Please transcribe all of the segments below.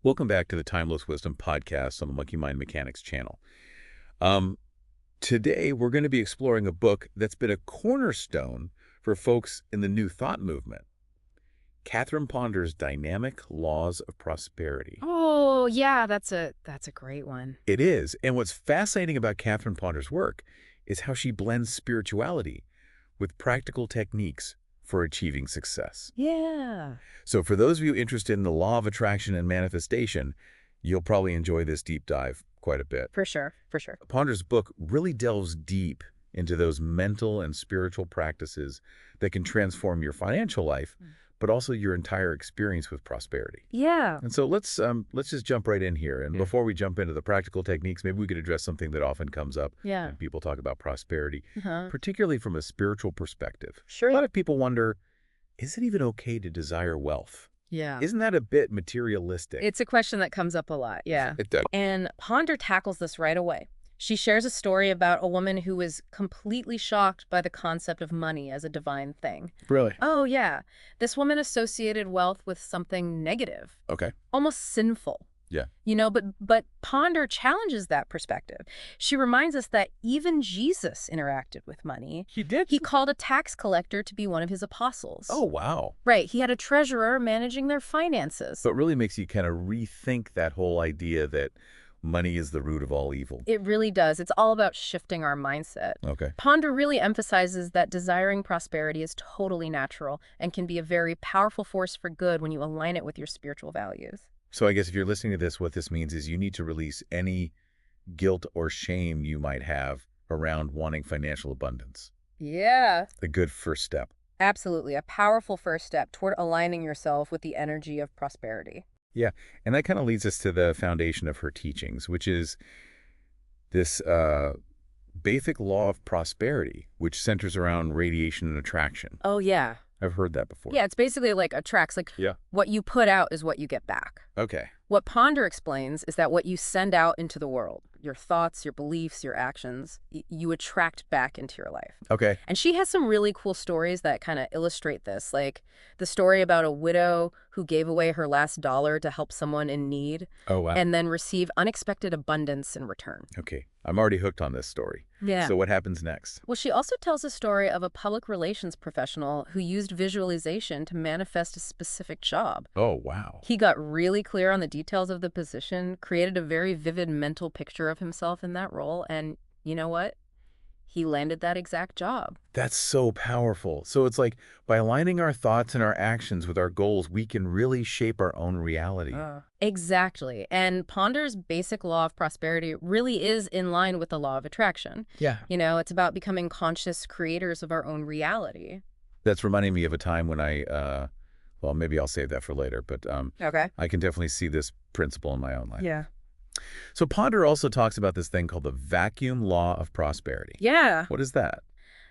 Welcome back to the Timeless Wisdom podcast on the Monkey Mind Mechanics channel. Um, Today, we're going to be exploring a book that's been a cornerstone for folks in the New Thought movement, Catherine Ponder's Dynamic Laws of Prosperity. Oh, yeah, that's a great one. It is, and what's fascinating about Catherine Ponder's work is how she blends spirituality with practical techniques for achieving success. Yeah. So for those of you interested in the law of attraction and manifestation, you'll probably enjoy this deep dive quite a bit. For sure, for sure. Ponder's book really delves deep into those mental and spiritual practices that can transform your financial life, but also your entire experience with prosperity. Yeah. And so let's just jump right in here. And before we jump into the practical techniques, maybe we could address something that often comes up Yeah. when people talk about prosperity, Uh-huh. particularly from a spiritual perspective. Sure. A lot of people wonder, is it even okay to desire wealth? Yeah. Isn't that a bit materialistic? It's a question that comes up a lot, yeah. It does. And Ponder tackles this right away. She shares a story about a woman who was completely shocked by the concept of money as a divine thing. Really? Oh, yeah. This woman associated wealth with something negative, Okay. almost sinful. Yeah. But Ponder challenges that perspective. She reminds us that even Jesus interacted with money. He did? He called a tax collector to be one of his apostles. Oh, wow. Right. He had a treasurer managing their finances. So it really makes you kind of rethink that whole idea that money is the root of all evil. It really does. It's all about shifting our mindset. Okay. Ponder really emphasizes that desiring prosperity is totally natural and can be a very powerful force for good when you align it with your spiritual values. So I guess if you're listening to this, what this means is you need to release any guilt or shame you might have around wanting financial abundance. Yeah. A good first step. Absolutely. A powerful first step toward aligning yourself with the energy of prosperity. Yeah. And that kind of leads us to the foundation of her teachings, which is this basic law of prosperity, which centers around radiation and attraction. Oh, yeah. I've heard that before. Yeah, it's basically like attracts. Like Yeah. what you put out is what you get back. Okay. What Ponder explains is that what you send out into the world, your thoughts, your beliefs, your actions, you attract back into your life. Okay. And she has some really cool stories that kind of illustrate this, like the story about a widow who gave away her last dollar to help someone in need Oh, wow. and then receive unexpected abundance in return. Okay. I'm already hooked on this story. Yeah. So what happens next? Well, she also tells a story of a public relations professional who used visualization to manifest a specific job. Oh, wow. He got really clear on the details of the position, created a very vivid mental picture of himself in that role, and you know what? He landed that exact job. That's so powerful. So it's like by aligning our thoughts and our actions with our goals, we can really shape our own reality. Exactly. And Ponder's basic law of prosperity really is in line with the law of attraction. Yeah. It's about becoming conscious creators of our own reality. That's reminding me of a time when well, maybe I'll save that for later, but Okay. I can definitely see this principle in my own life. Yeah. So Ponder also talks about this thing called the vacuum law of prosperity. Yeah. What is that?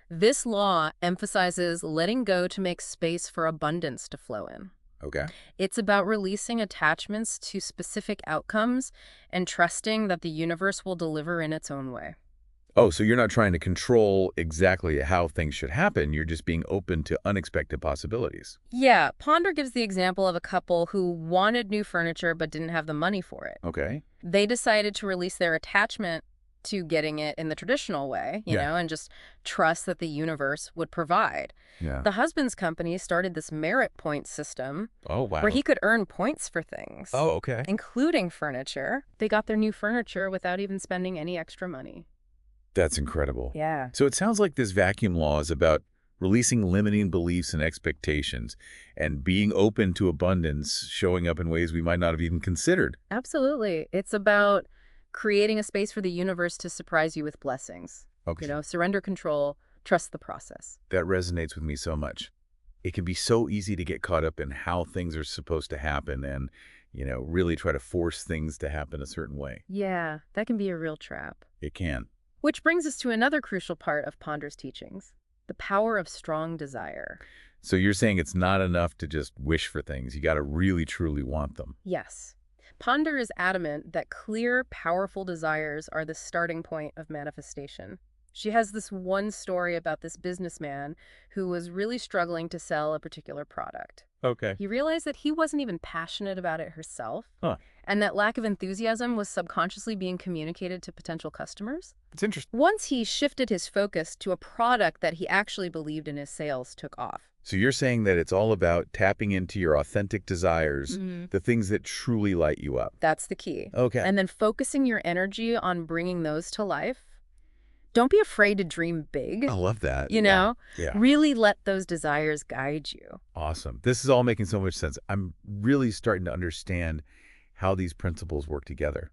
This law emphasizes letting go to make space for abundance to flow in. Okay. It's about releasing attachments to specific outcomes and trusting that the universe will deliver in its own way. Oh, so you're not trying to control exactly how things should happen. You're just being open to unexpected possibilities. Yeah, Ponder gives the example of a couple who wanted new furniture but didn't have the money for it. Okay. They decided to release their attachment to getting it in the traditional way, and just trust that the universe would provide. Yeah. The husband's company started this merit point system Oh, wow. where he could earn points for things, Oh, okay. including furniture. They got their new furniture without even spending any extra money. That's incredible. Yeah. So it sounds like this vacuum law is about releasing limiting beliefs and expectations and being open to abundance showing up in ways we might not have even considered. Absolutely. It's about creating a space for the universe to surprise you with blessings. Okay. Surrender control, trust the process. That resonates with me so much. It can be so easy to get caught up in how things are supposed to happen and, really try to force things to happen a certain way. Yeah, that can be a real trap. It can. Which brings us to another crucial part of Ponder's teachings, the power of strong desire. So you're saying it's not enough to just wish for things. You got to really, truly want them. Yes. Ponder is adamant that clear, powerful desires are the starting point of manifestation. She has this one story about this businessman who was really struggling to sell a particular product. Okay. He realized that he wasn't even passionate about it herself, Huh. and that lack of enthusiasm was subconsciously being communicated to potential customers. It's interesting. Once he shifted his focus to a product that he actually believed in, his sales took off. So you're saying that it's all about tapping into your authentic desires, the things that truly light you up. That's the key. Okay. And then focusing your energy on bringing those to life. Don't be afraid to dream big. I love that. You know, Yeah. really let those desires guide you. Awesome. This is all making so much sense. I'm really starting to understand how these principles work together.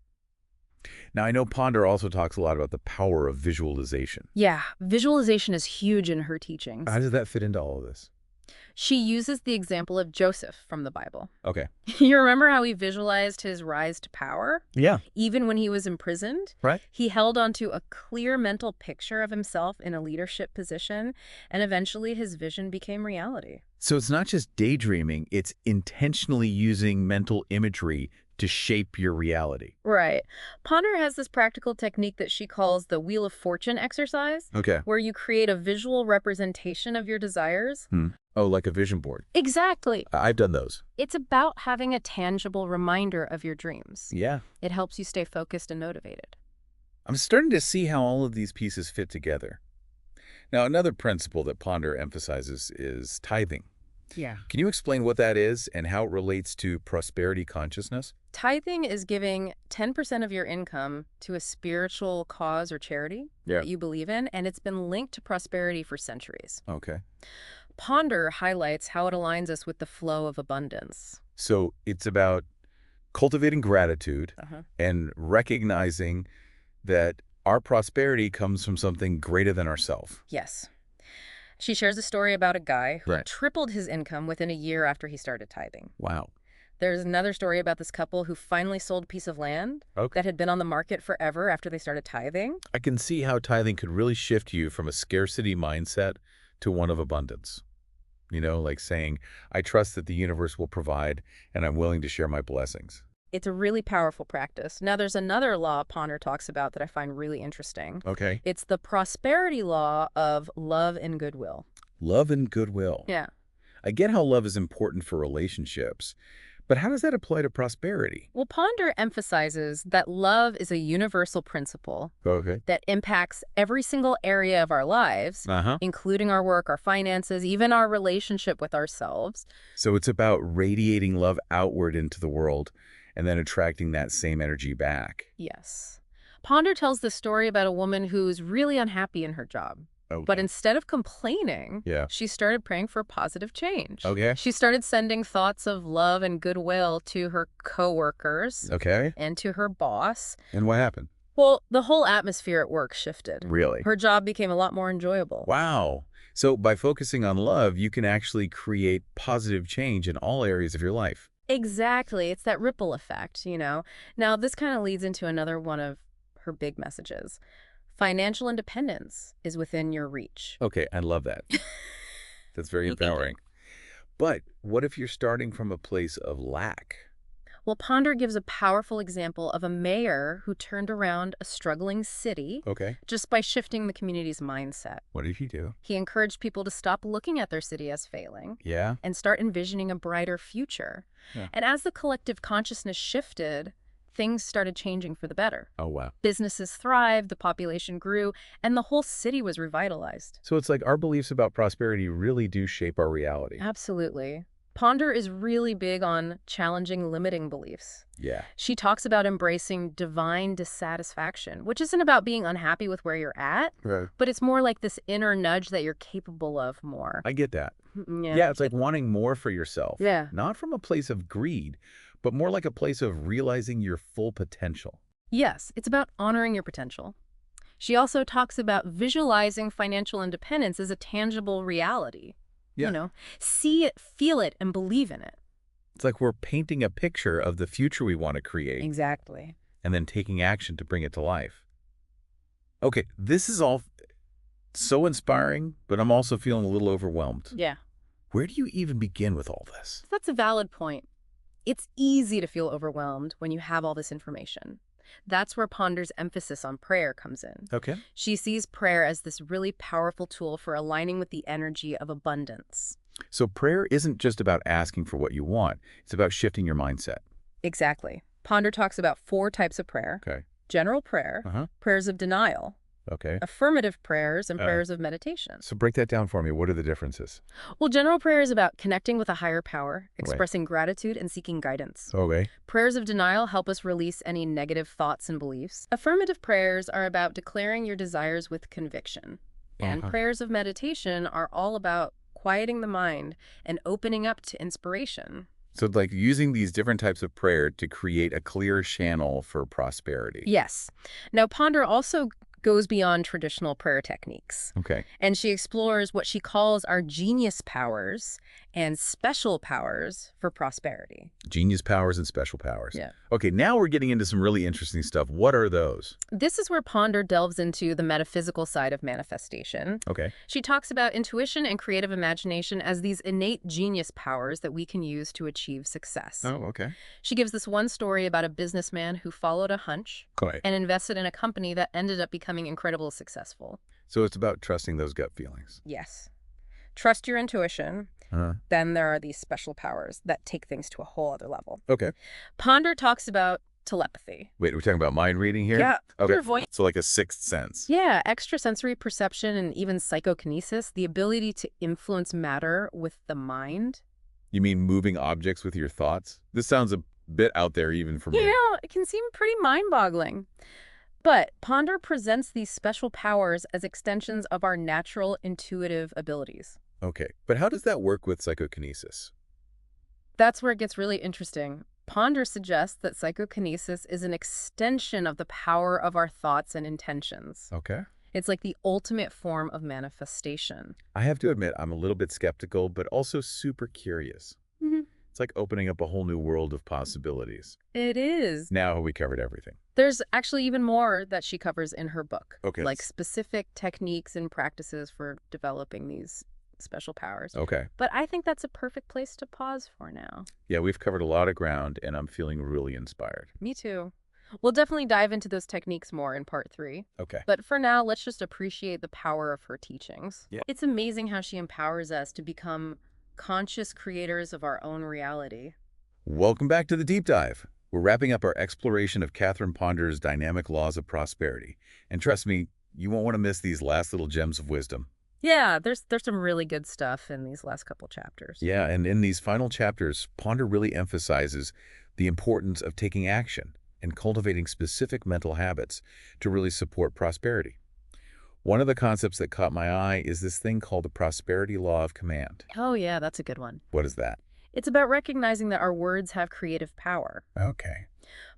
Now, I know Ponder also talks a lot about the power of visualization. Yeah, visualization is huge in her teachings. How does that fit into all of this? She uses the example of Joseph from the Bible. Okay. You remember how he visualized his rise to power? Yeah. Even when he was imprisoned? Right. He held onto a clear mental picture of himself in a leadership position, and eventually his vision became reality. So it's not just daydreaming, it's intentionally using mental imagery to shape your reality. Right. Ponder has this practical technique that she calls the Wheel of Fortune exercise, Okay. where you create a visual representation of your desires. Oh, like a vision board. Exactly. I've done those. It's about having a tangible reminder of your dreams. Yeah. It helps you stay focused and motivated. I'm starting to see how all of these pieces fit together. Now, another principle that Ponder emphasizes is tithing. Yeah. Can you explain what that is and how it relates to prosperity consciousness? Tithing is giving 10% of your income to a spiritual cause or charity that you believe in, and it's been linked to prosperity for centuries. Okay. Ponder highlights how it aligns us with the flow of abundance. So it's about cultivating gratitude and recognizing that our prosperity comes from something greater than ourselves. Yes. She shares a story about a guy who Right. tripled his income within a year after he started tithing. Wow. There's another story about this couple who finally sold a piece of land that had been on the market forever after they started tithing. I can see how tithing could really shift you from a scarcity mindset to one of abundance. You know, like saying, I trust that the universe will provide and I'm willing to share my blessings. It's a really powerful practice. Now, there's another law Ponder talks about that I find really interesting. Okay. It's the prosperity law of love and goodwill. Love and goodwill. Yeah. I get how love is important for relationships, but how does that apply to prosperity? Well, Ponder emphasizes that love is a universal principle Okay. that impacts every single area of our lives, including our work, our finances, even our relationship with ourselves. So it's about radiating love outward into the world and then attracting that same energy back. Yes. Ponder tells the story about a woman who's really unhappy in her job. Okay. But instead of complaining, Yeah. she started praying for positive change. Okay. She started sending thoughts of love and goodwill to her coworkers Okay. and to her boss. And what happened? Well, the whole atmosphere at work shifted. Really? Her job became a lot more enjoyable. Wow. So by focusing on love, you can actually create positive change in all areas of your life. Exactly. It's that ripple effect, you know. Now, this kind of leads into another one of her big messages. Financial independence is within your reach. Okay, I love that. That's very empowering. But what if you're starting from a place of lack? Well, Ponder gives a powerful example of a mayor who turned around a struggling city Okay. just by shifting the community's mindset. What did he do? He encouraged people to stop looking at their city as failing Yeah. and start envisioning a brighter future. Yeah. And as the collective consciousness shifted, things started changing for the better. Oh, wow. Businesses thrived, the population grew, and the whole city was revitalized. So it's like our beliefs about prosperity really do shape our reality. Absolutely. Ponder is really big on challenging limiting beliefs. Yeah. She talks about embracing divine dissatisfaction, which isn't about being unhappy with where you're at, Right. but it's more like this inner nudge that you're capable of more. I get that. Yeah. Yeah, it's like wanting more for yourself. Yeah. Not from a place of greed, but more like a place of realizing your full potential. Yes, it's about honoring your potential. She also talks about visualizing financial independence as a tangible reality. Yeah. You know, see it, feel it, and believe in it. It's like we're painting a picture of the future we want to create Exactly. and then taking action to bring it to life. Okay, this is all so inspiring, but I'm also feeling a little overwhelmed. Yeah. Where do you even begin with all this? That's a valid point. It's easy to feel overwhelmed when you have all this information. That's where Ponder's emphasis on prayer comes in. Okay. She sees prayer as this really powerful tool for aligning with the energy of abundance. So prayer isn't just about asking for what you want. It's about shifting your mindset. Exactly. Ponder talks about 4 types of prayer: Okay. general prayer, Uh-huh. prayers of denial, Okay. affirmative prayers, and prayers of meditation. So break that down for me. What are the differences? Well, general prayer is about connecting with a higher power, Right. expressing gratitude, and seeking guidance. Okay. Prayers of denial help us release any negative thoughts and beliefs. Affirmative prayers are about declaring your desires with conviction. And Uh-huh. prayers of meditation are all about quieting the mind and opening up to inspiration. So like using these different types of prayer to create a clear channel for prosperity. Yes. Now, Ponder also goes beyond traditional prayer techniques, Okay. and she explores what she calls our genius powers and special powers for prosperity. Genius powers and special powers. Yeah. Okay, now we're getting into some really interesting stuff. What are those? This is where Ponder delves into the metaphysical side of manifestation. Okay. She talks about intuition and creative imagination as these innate genius powers that we can use to achieve success. Oh, okay. She gives this one story about a businessman who followed a hunch Okay. and invested in a company that ended up becoming incredibly successful. So it's about trusting those gut feelings. Yes. Trust your intuition. Uh-huh. Then there are these special powers that take things to a whole other level. Okay. Ponder talks about telepathy. Wait, we're talking about mind reading here? Yeah, Okay. your voice. So like a sixth sense. Yeah, extrasensory perception and even psychokinesis, the ability to influence matter with the mind. You mean moving objects with your thoughts? This sounds a bit out there even for me. You know, it can seem pretty mind-boggling. But Ponder presents these special powers as extensions of our natural intuitive abilities. Okay. But how does that work with psychokinesis? That's where it gets really interesting. Ponder suggests that psychokinesis is an extension of the power of our thoughts and intentions. Okay. It's like the ultimate form of manifestation. I have to admit, I'm a little bit skeptical, but also super curious. It's like opening up a whole new world of possibilities. It is. Now we covered everything. There's actually even more that she covers in her book. Okay. Like specific techniques and practices for developing these special powers. Okay. But I think that's a perfect place to pause for now. Yeah, we've covered a lot of ground, and I'm feeling really inspired. Me too. We'll definitely dive into those techniques more in part 3. Okay. But for now, let's just appreciate the power of her teachings. Yeah. It's amazing how she empowers us to become conscious creators of our own reality. Welcome back to the deep dive. We're wrapping up our exploration of Catherine Ponder's dynamic laws of prosperity. And trust me, you won't want to miss these last little gems of wisdom. Yeah, there's some really good stuff in these last couple chapters. Yeah, and in these final chapters, Ponder really emphasizes the importance of taking action and cultivating specific mental habits to really support prosperity. One of the concepts that caught my eye is this thing called the prosperity law of command. Oh yeah, that's a good one. What is that? It's about recognizing that our words have creative power. Okay.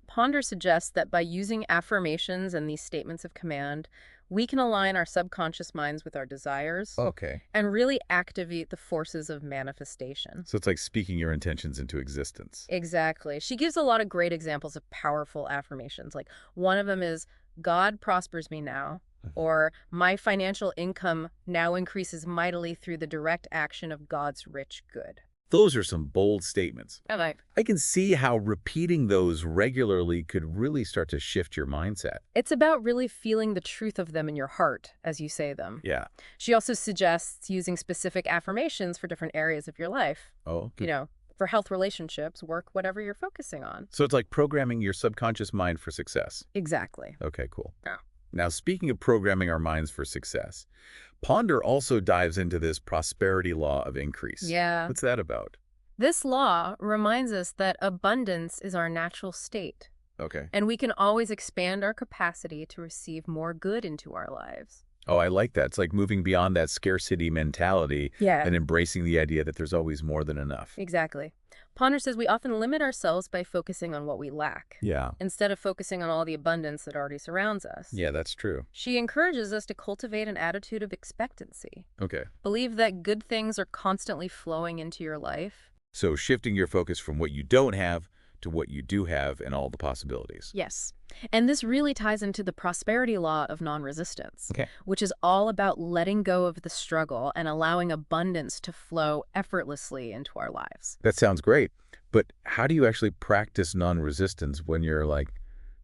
Ponder suggests that by using affirmations and these statements of command, we can align our subconscious minds with our desires Okay. and really activate the forces of manifestation. So it's like speaking your intentions into existence. Exactly. She gives a lot of great examples of powerful affirmations. Like one of them is, God prospers me now, or my financial income now increases mightily through the direct action of God's rich good. Those are some bold statements. I like. I can see how repeating those regularly could really start to shift your mindset. It's about really feeling the truth of them in your heart as you say them. Yeah. She also suggests using specific affirmations for different areas of your life. Oh, You know, for health, relationships, work, whatever you're focusing on. so it's like programming your subconscious mind for success. Exactly. Okay, cool. Yeah. Now, speaking of programming our minds for success, Ponder also dives into this prosperity law of increase. Yeah. What's that about? This law reminds us that abundance is our natural state, Okay. and we can always expand our capacity to receive more good into our lives. Oh, I like that. It's like moving beyond that scarcity mentality Yeah. and embracing the idea that there's always more than enough. Exactly. Ponder says we often limit ourselves by focusing on what we lack, Yeah. instead of focusing on all the abundance that already surrounds us. Yeah, that's true. She encourages us to cultivate an attitude of expectancy. Okay. Believe that good things are constantly flowing into your life. So shifting your focus from what you don't have to what you do have and all the possibilities. Yes. And this really ties into the prosperity law of non-resistance, Okay. which is all about letting go of the struggle and allowing abundance to flow effortlessly into our lives. That sounds great. But how do you actually practice non-resistance when you're like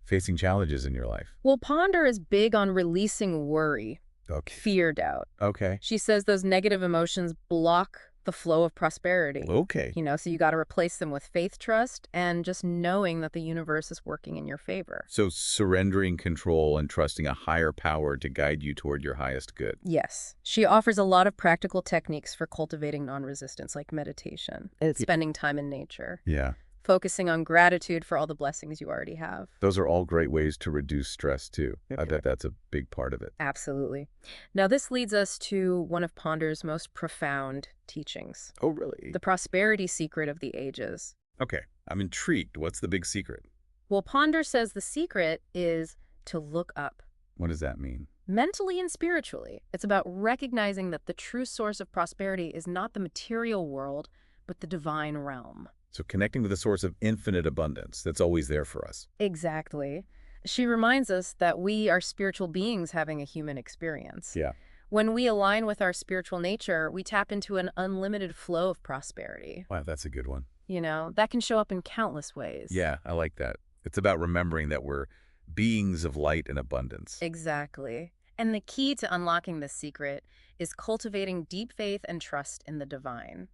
facing challenges in your life? Well, Ponder is big on releasing worry, Okay. fear, doubt. Okay. She says those negative emotions block the flow of prosperity. Okay. So you got to replace them with faith, trust, and just knowing that the universe is working in your favor. So surrendering control and trusting a higher power to guide you toward your highest good. Yes. She offers a lot of practical techniques for cultivating non-resistance, like meditation, and spending time in nature, Yeah. focusing on gratitude for all the blessings you already have. Those are all great ways to reduce stress, too. I Yep. bet that's a big part of it. Absolutely. Now, this leads us to one of Ponder's most profound teachings, Oh, really? the prosperity secret of the ages. Okay. I'm intrigued. What's the big secret? Well, Ponder says the secret is to look up. What does that mean? Mentally and spiritually, it's about recognizing that the true source of prosperity is not the material world, but the divine realm. So connecting with the source of infinite abundance that's always there for us. Exactly. She reminds us that we are spiritual beings having a human experience. Yeah. When we align with our spiritual nature, we tap into an unlimited flow of prosperity. Wow, that's a good one. That can show up in countless ways. Yeah, I like that. It's about remembering that we're beings of light and abundance. Exactly. And the key to unlocking this secret is cultivating deep faith and trust in the divine,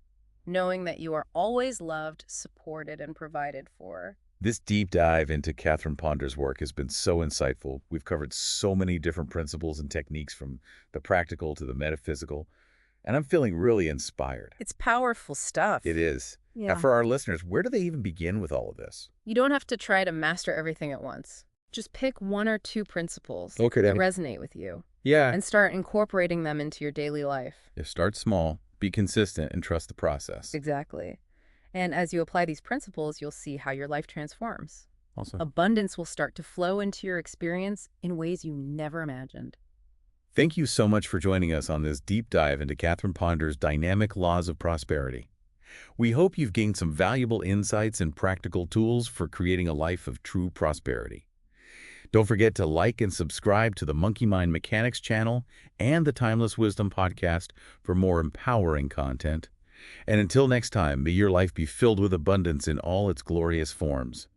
knowing that you are always loved, supported, and provided for. This deep dive into Catherine Ponder's work has been so insightful. We've covered so many different principles and techniques from the practical to the metaphysical, and I'm feeling really inspired. It's powerful stuff. It is. Now, Yeah. for our listeners, where do they even begin with all of this? You don't have to try to master everything at once. Just pick one or two principles Okay, that then. resonate with you Yeah. and start incorporating them into your daily life. You start small, be consistent, and trust the process. Exactly. And as you apply these principles, you'll see how your life transforms. Also, Abundance will start to flow into your experience in ways you never imagined. thank you so much for joining us on this deep dive into Catherine Ponder's dynamic laws of prosperity. We hope you've gained some valuable insights and practical tools for creating a life of true prosperity. Don't forget to like and subscribe to the Monkey Mind Mechanics channel and the Timeless Wisdom podcast for more empowering content. And until next time, may your life be filled with abundance in all its glorious forms.